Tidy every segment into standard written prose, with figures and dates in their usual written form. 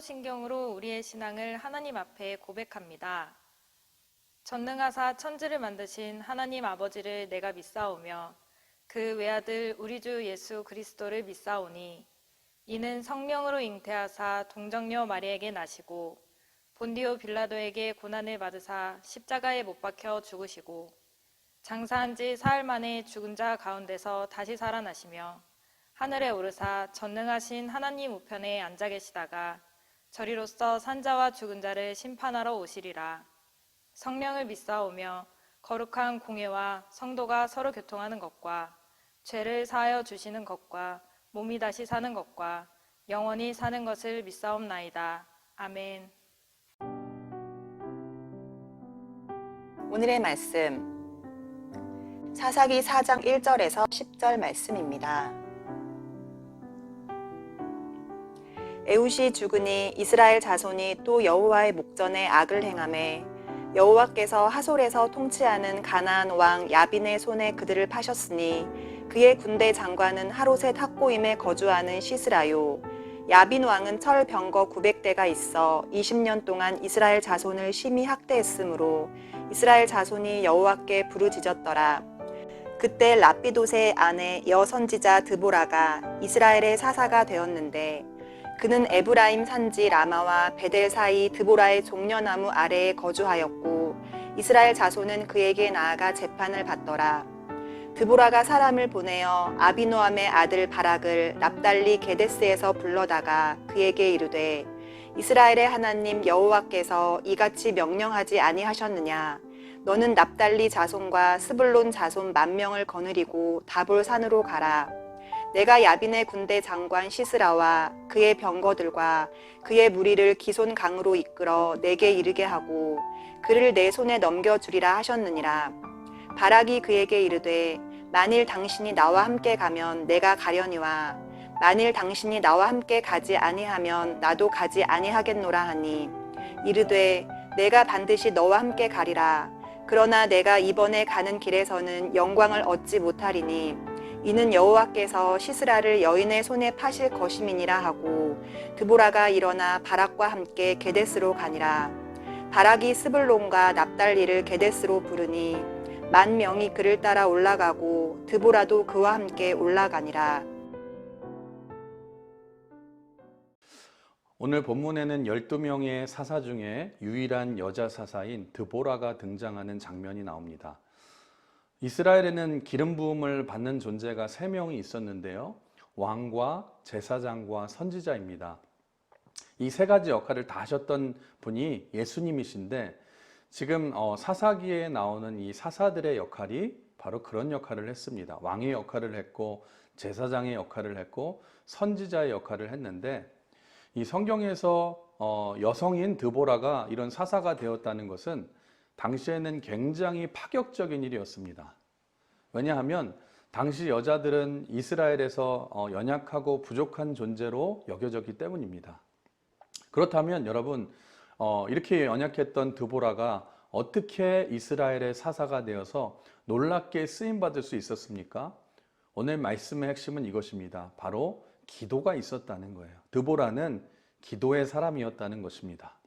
사도신경으로 우리의 신앙을 하나님 앞에 고백합니다. 전능하사 천지를 만드신 하나님 아버지를 내가 믿사오며 그 외아들 우리 주 예수 그리스도를 믿사오니 이는 성령으로 잉태하사 동정녀 마리에게 나시고 본디오 빌라도에게 고난을 받으사 십자가에 못 박혀 죽으시고 장사한 지 사흘 만에 죽은 자 가운데서 다시 살아나시며 하늘에 오르사 전능하신 하나님 우편에 앉아 계시다가 저리로서 산자와 죽은 자를 심판하러 오시리라. 성령을 믿사오며 거룩한 공회와 성도가 서로 교통하는 것과 죄를 사하여 주시는 것과 몸이 다시 사는 것과 영원히 사는 것을 믿사옵나이다. 아멘. 오늘의 말씀 사사기 4장 1절에서 10절 말씀입니다. 에훗이 죽으니 이스라엘 자손이 또 여호와의 목전에 악을 행하매 여호와께서 하솔에서 통치하는 가나안 왕 야빈의 손에 그들을 파셨으니 그의 군대 장관은 하롯의 탁고임에 거주하는 시스라요. 야빈 왕은 철 병거 900대가 있어 20년 동안 이스라엘 자손을 심히 학대했으므로 이스라엘 자손이 여호와께 부르짖었더라. 그때 라피돗의 아내 여선지자 드보라가 이스라엘의 사사가 되었는데 그는 에브라임 산지 라마와 베델 사이 드보라의 종려나무 아래에 거주하였고 이스라엘 자손은 그에게 나아가 재판을 받더라. 드보라가 사람을 보내어 아비노함의 아들 바락을 납달리 게데스에서 불러다가 그에게 이르되 이스라엘의 하나님 여호와께서 이같이 명령하지 아니하셨느냐. 너는 납달리 자손과 스불론 자손 10,000명을 거느리고 다볼 산으로 가라. 내가 야빈의 군대 장관 시스라와 그의 병거들과 그의 무리를 기손 강으로 이끌어 내게 이르게 하고 그를 내 손에 넘겨주리라 하셨느니라. 바락이 그에게 이르되 만일 당신이 나와 함께 가면 내가 가려니와 만일 당신이 나와 함께 가지 아니하면 나도 가지 아니하겠노라 하니 이르되 내가 반드시 너와 함께 가리라. 그러나 내가 이번에 가는 길에서는 영광을 얻지 못하리니 이는 여호와께서 시스라를 여인의 손에 파실 것임이니라 하고 드보라가 일어나 바락과 함께 게데스로 가니라. 바락이 스불론과 납달리를 게데스로 부르니 10,000명이 그를 따라 올라가고 드보라도 그와 함께 올라가니라. 오늘 본문에는 12명의 사사 중에 유일한 여자 사사인 드보라가 등장하는 장면이 나옵니다. 이스라엘에는 기름 부음을 받는 존재가 3명이 있었는데요. 왕과 제사장과 선지자입니다. 이 3가지 역할을 다 하셨던 분이 예수님이신데 지금 사사기에 나오는 이 사사들의 역할이 바로 그런 역할을 했습니다. 왕의 역할을 했고 제사장의 역할을 했고 선지자의 역할을 했는데 이 성경에서 여성인 드보라가 이런 사사가 되었다는 것은 당시에는 굉장히 파격적인 일이었습니다. 왜냐하면 당시 여자들은 이스라엘에서 연약하고 부족한 존재로 여겨졌기 때문입니다. 그렇다면 여러분 이렇게 연약했던 드보라가 어떻게 이스라엘의 사사가 되어서 놀랍게 쓰임받을 수 있었습니까? 오늘 말씀의 핵심은 이것입니다. 바로 기도가 있었다는 거예요. 드보라는 기도의 사람이었다는 것입니다.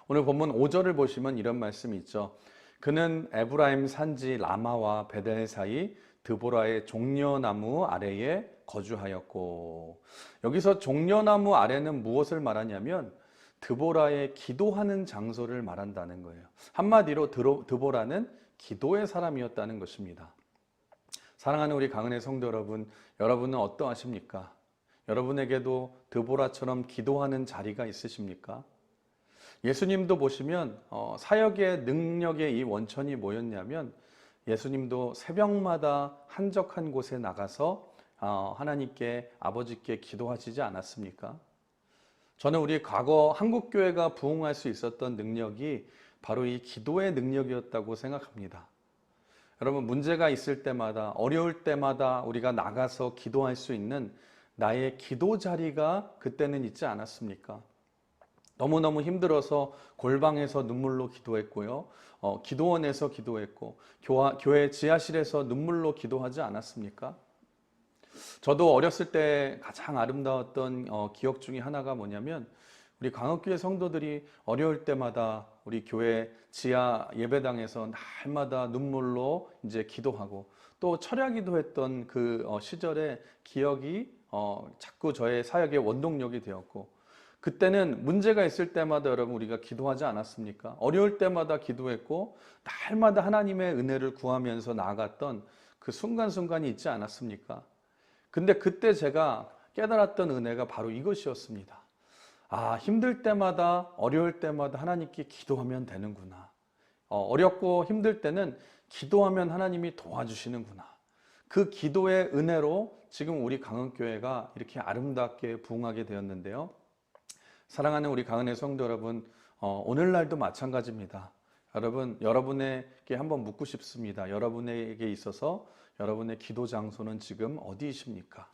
오늘 본문 5절을 보시면 이런 말씀이 있죠. 그는 에브라임 산지 라마와 베델 사이 드보라의 종려나무 아래에 거주하였고, 여기서 종려나무 아래는 무엇을 말하냐면 드보라의 기도하는 장소를 말한다는 거예요. 한마디로 드보라는 기도의 사람이었다는 것입니다. 사랑하는 우리 강은혜 성도 여러분, 여러분은 어떠하십니까? 여러분에게도 드보라처럼 기도하는 자리가 있으십니까? 예수님도 보시면 사역의 능력의 이 원천이 뭐였냐면 예수님도 새벽마다 한적한 곳에 나가서 하나님께 아버지께 기도하시지 않았습니까? 저는 우리 과거 한국교회가 부흥할 수 있었던 능력이 바로 이 기도의 능력이었다고 생각합니다. 여러분, 문제가 있을 때마다 어려울 때마다 우리가 나가서 기도할 수 있는 나의 기도 자리가 그때는 있지 않았습니까? 너무너무 힘들어서 골방에서 눈물로 기도했고요. 기도원에서 기도했고 교회 지하실에서 눈물로 기도하지 않았습니까? 저도 어렸을 때 가장 아름다웠던 기억 중에 하나가 뭐냐면 우리 광역교회 성도들이 어려울 때마다 우리 교회 지하 예배당에서 날마다 눈물로 이제 기도하고 또 철야기도 했던 그 시절의 기억이 자꾸 저의 사역의 원동력이 되었고, 그때는 문제가 있을 때마다 여러분 우리가 기도하지 않았습니까? 어려울 때마다 기도했고 날마다 하나님의 은혜를 구하면서 나아갔던 그 순간순간이 있지 않았습니까? 근데 그때 제가 깨달았던 은혜가 바로 이것이었습니다. 아, 힘들 때마다 어려울 때마다 하나님께 기도하면 되는구나. 어렵고 힘들 때는 기도하면 하나님이 도와주시는구나. 그 기도의 은혜로 지금 우리 강은교회가 이렇게 아름답게 부흥하게 되었는데요. 사랑하는 우리 강은의 성도 여러분, 오늘날도 마찬가지입니다. 여러분, 여러분에게 한번 묻고 싶습니다. 여러분에게 있어서 여러분의 기도 장소는 지금 어디이십니까?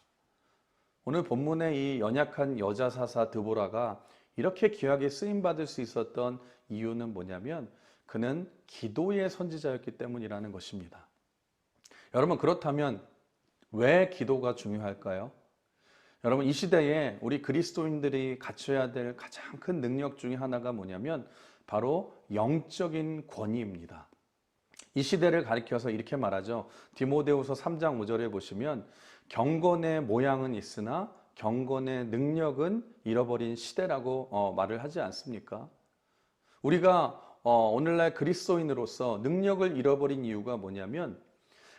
오늘 본문의 이 연약한 여자 사사 드보라가 이렇게 귀하게 쓰임받을 수 있었던 이유는 뭐냐면 그는 기도의 선지자였기 때문이라는 것입니다. 여러분, 그렇다면 왜 기도가 중요할까요? 여러분, 이 시대에 우리 그리스도인들이 갖춰야 될 가장 큰 능력 중에 하나가 뭐냐면 바로 영적인 권위입니다. 이 시대를 가리켜서 이렇게 말하죠. 디모데후서 3장 5절에 보시면 경건의 모양은 있으나 경건의 능력은 잃어버린 시대라고 말을 하지 않습니까? 우리가 오늘날 그리스도인으로서 능력을 잃어버린 이유가 뭐냐면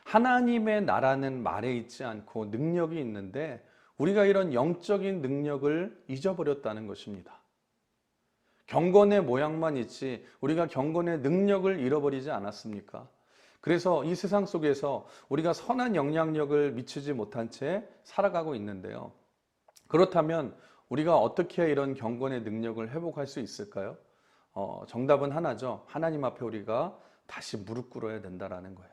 하나님의 나라는 말에 있지 않고 능력이 있는데 우리가 이런 영적인 능력을 잊어버렸다는 것입니다. 경건의 모양만 있지 우리가 경건의 능력을 잃어버리지 않았습니까? 그래서 이 세상 속에서 우리가 선한 영향력을 미치지 못한 채 살아가고 있는데요. 그렇다면 우리가 어떻게 이런 경건의 능력을 회복할 수 있을까요? 정답은 하나죠. 하나님 앞에 우리가 다시 무릎 꿇어야 된다는 거예요.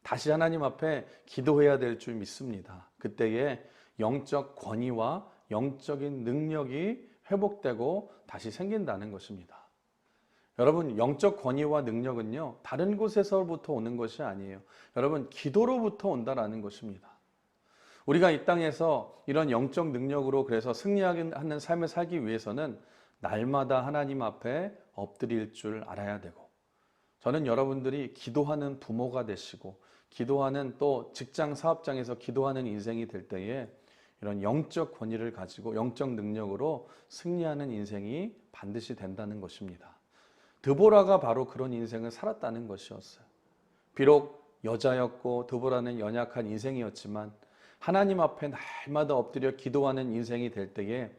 다시 하나님 앞에 기도해야 될 줄 믿습니다. 그때에 영적 권위와 영적인 능력이 회복되고 다시 생긴다는 것입니다. 여러분, 영적 권위와 능력은요, 다른 곳에서부터 오는 것이 아니에요. 여러분, 기도로부터 온다라는 것입니다. 우리가 이 땅에서 이런 영적 능력으로 그래서 승리하는 삶을 살기 위해서는 날마다 하나님 앞에 엎드릴 줄 알아야 되고, 저는 여러분들이 기도하는 부모가 되시고 기도하는 또 직장 사업장에서 기도하는 인생이 될 때에 이런 영적 권위를 가지고 영적 능력으로 승리하는 인생이 반드시 된다는 것입니다. 드보라가 바로 그런 인생을 살았다는 것이었어요. 비록 여자였고 드보라는 연약한 인생이었지만 하나님 앞에 날마다 엎드려 기도하는 인생이 될 때에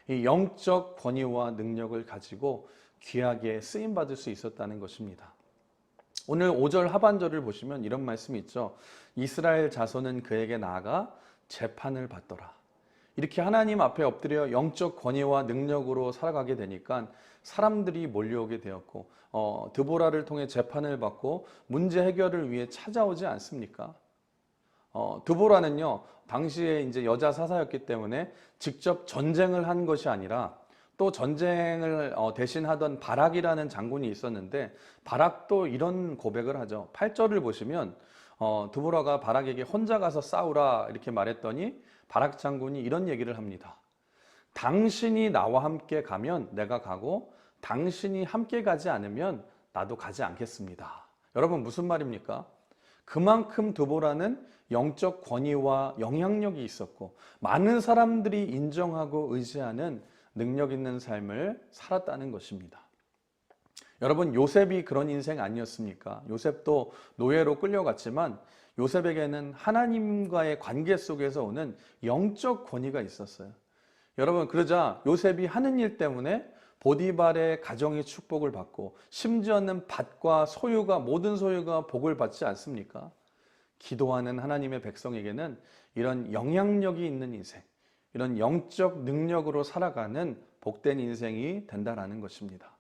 이 영적 권위와 능력을 가지고 귀하게 쓰임받을 수 있었다는 것입니다. 오늘 5절 하반절을 보시면 이런 말씀이 있죠. 이스라엘 자손은 그에게 나아가 재판을 받더라. 이렇게 하나님 앞에 엎드려 영적 권위와 능력으로 살아가게 되니까 사람들이 몰려오게 되었고 드보라를 통해 재판을 받고 문제 해결을 위해 찾아오지 않습니까? 드보라는요 당시에 이제 여자 사사였기 때문에 직접 전쟁을 한 것이 아니라 또 전쟁을 대신하던 바락이라는 장군이 있었는데 바락도 이런 고백을 하죠. 8절을 보시면 드보라가 바락에게 혼자 가서 싸우라 이렇게 말했더니 바락 장군이 이런 얘기를 합니다. 당신이 나와 함께 가면 내가 가고 당신이 함께 가지 않으면 나도 가지 않겠습니다. 여러분 무슨 말입니까? 그만큼 드보라는 영적 권위와 영향력이 있었고 많은 사람들이 인정하고 의지하는 능력 있는 삶을 살았다는 것입니다. 여러분 요셉이 그런 인생 아니었습니까? 요셉도 노예로 끌려갔지만 요셉에게는 하나님과의 관계 속에서 오는 영적 권위가 있었어요. 여러분 그러자 요셉이 하는 일 때문에 보디발의 가정의 축복을 받고 심지어는 밭과 소유가 모든 소유가 복을 받지 않습니까? 기도하는 하나님의 백성에게는 이런 영향력이 있는 인생, 이런 영적 능력으로 살아가는 복된 인생이 된다라는 것입니다.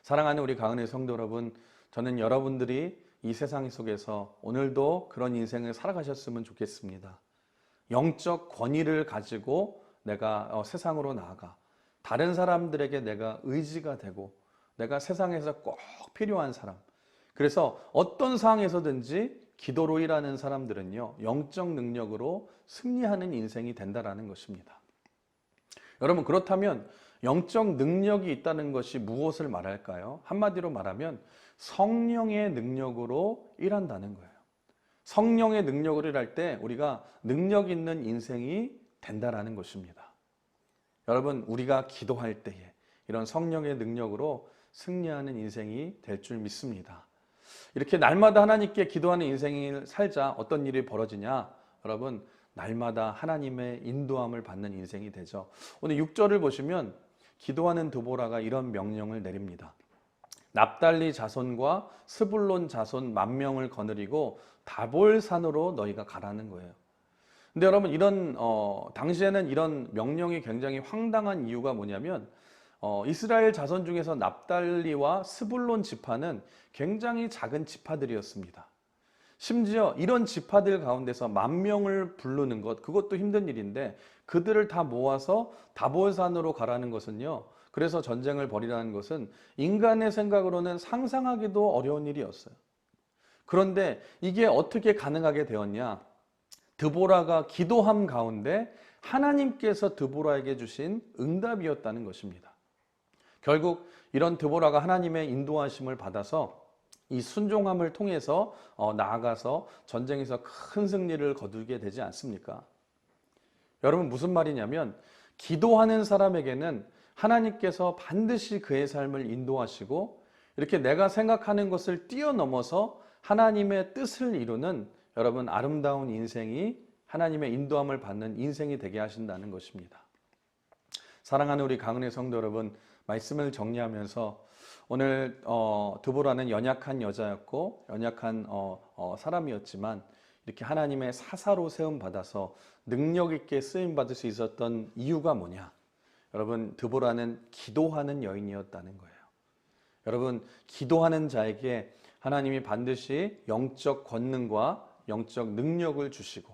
사랑하는 우리 가은의 성도 여러분, 저는 여러분들이 이 세상 속에서 오늘도 그런 인생을 살아가셨으면 좋겠습니다. 영적 권위를 가지고 내가 세상으로 나아가 다른 사람들에게 내가 의지가 되고 내가 세상에서 꼭 필요한 사람, 그래서 어떤 상황에서든지 기도로 일하는 사람들은요 영적 능력으로 승리하는 인생이 된다라는 것입니다. 여러분 그렇다면 영적 능력이 있다는 것이 무엇을 말할까요? 한마디로 말하면 성령의 능력으로 일한다는 거예요. 성령의 능력으로 일할 때 우리가 능력 있는 인생이 된다라는 것입니다. 여러분, 우리가 기도할 때에 이런 성령의 능력으로 승리하는 인생이 될 줄 믿습니다. 이렇게 날마다 하나님께 기도하는 인생을 살자 어떤 일이 벌어지냐? 여러분, 날마다 하나님의 인도함을 받는 인생이 되죠. 오늘 6절을 보시면 기도하는 드보라가 이런 명령을 내립니다. 납달리 자손과 스불론 자손 10,000명을 거느리고 다볼산으로 너희가 가라는 거예요. 근데 여러분, 당시에는 이런 명령이 굉장히 황당한 이유가 뭐냐면 이스라엘 자손 중에서 납달리와 스불론 지파는 굉장히 작은 지파들이었습니다. 심지어 이런 지파들 가운데서 10,000명을 부르는 것, 그것도 힘든 일인데 그들을 다 모아서 다볼산으로 가라는 것은요, 그래서 전쟁을 벌이라는 것은 인간의 생각으로는 상상하기도 어려운 일이었어요. 그런데 이게 어떻게 가능하게 되었냐? 드보라가 기도함 가운데 하나님께서 드보라에게 주신 응답이었다는 것입니다. 결국 이런 드보라가 하나님의 인도하심을 받아서 이 순종함을 통해서 나아가서 전쟁에서 큰 승리를 거두게 되지 않습니까? 여러분, 무슨 말이냐면 기도하는 사람에게는 하나님께서 반드시 그의 삶을 인도하시고 이렇게 내가 생각하는 것을 뛰어넘어서 하나님의 뜻을 이루는 여러분 아름다운 인생이 하나님의 인도함을 받는 인생이 되게 하신다는 것입니다. 사랑하는 우리 강은혜 성도 여러분, 말씀을 정리하면서 오늘 드보라는 연약한 여자였고 연약한 사람이었지만 이렇게 하나님의 사사로 세움 받아서 능력 있게 쓰임 받을 수 있었던 이유가 뭐냐? 여러분, 드보라는 기도하는 여인이었다는 거예요. 여러분, 기도하는 자에게 하나님이 반드시 영적 권능과 영적 능력을 주시고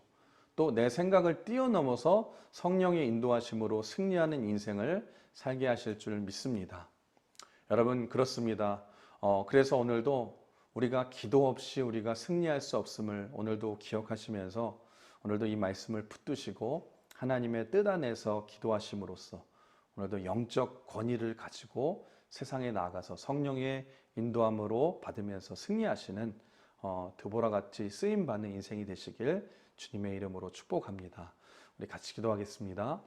또 내 생각을 뛰어넘어서 성령의 인도하심으로 승리하는 인생을 살게 하실 줄 믿습니다. 여러분, 그렇습니다. 그래서 오늘도 우리가 기도 없이 우리가 승리할 수 없음을 오늘도 기억하시면서 오늘도 이 말씀을 붙드시고 하나님의 뜻 안에서 기도하심으로써 오늘도 영적 권위를 가지고 세상에 나아가서 성령의 인도함으로 받으면서 승리하시는 드보라 같이 쓰임 받는 인생이 되시길 주님의 이름으로 축복합니다. 우리 같이 기도하겠습니다.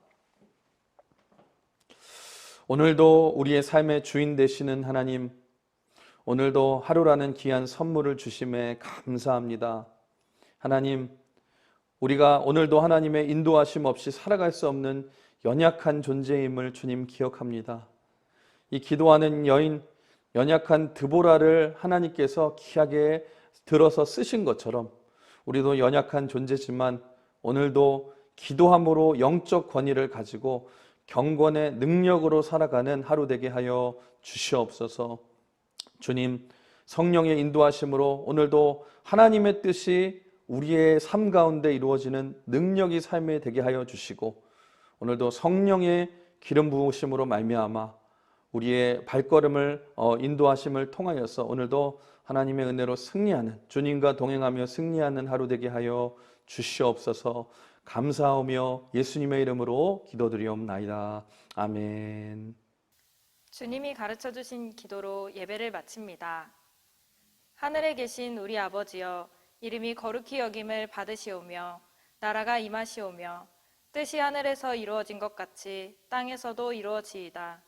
오늘도 우리의 삶의 주인 되시는 하나님, 오늘도 하루라는 귀한 선물을 주심에 감사합니다. 하나님, 우리가 오늘도 하나님의 인도하심 없이 살아갈 수 없는 연약한 존재임을 주님 기억합니다. 이 기도하는 여인, 연약한 드보라를 하나님께서 귀하게 들어서 쓰신 것처럼 우리도 연약한 존재지만 오늘도 기도함으로 영적 권위를 가지고 경건의 능력으로 살아가는 하루 되게 하여 주시옵소서. 주님, 성령의 인도하심으로 오늘도 하나님의 뜻이 우리의 삶 가운데 이루어지는 능력이 삶에 되게 하여 주시고 오늘도 성령의 기름 부으심으로 말미암아 우리의 발걸음을 인도하심을 통하여서 오늘도 하나님의 은혜로 승리하는, 주님과 동행하며 승리하는 하루 되게 하여 주시옵소서. 감사하며 예수님의 이름으로 기도드리옵나이다. 아멘. 주님이 가르쳐 주신 기도로 예배를 마칩니다. 하늘에 계신 우리 아버지여, 이름이 거룩히 여김을 받으시오며 나라가 임하시오며 뜻이 하늘에서 이루어진 것 같이 땅에서도 이루어지이다.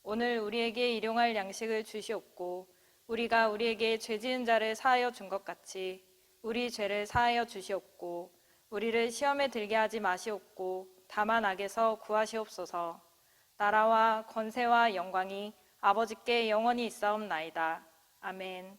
오늘 우리에게 일용할 양식을 주시옵고 우리가 우리에게 죄 지은 자를 사하여 준 것 같이 우리 죄를 사하여 주시옵고 우리를 시험에 들게 하지 마시옵고 다만 악에서 구하시옵소서. 나라와 권세와 영광이 아버지께 영원히 있사옵나이다. 아멘.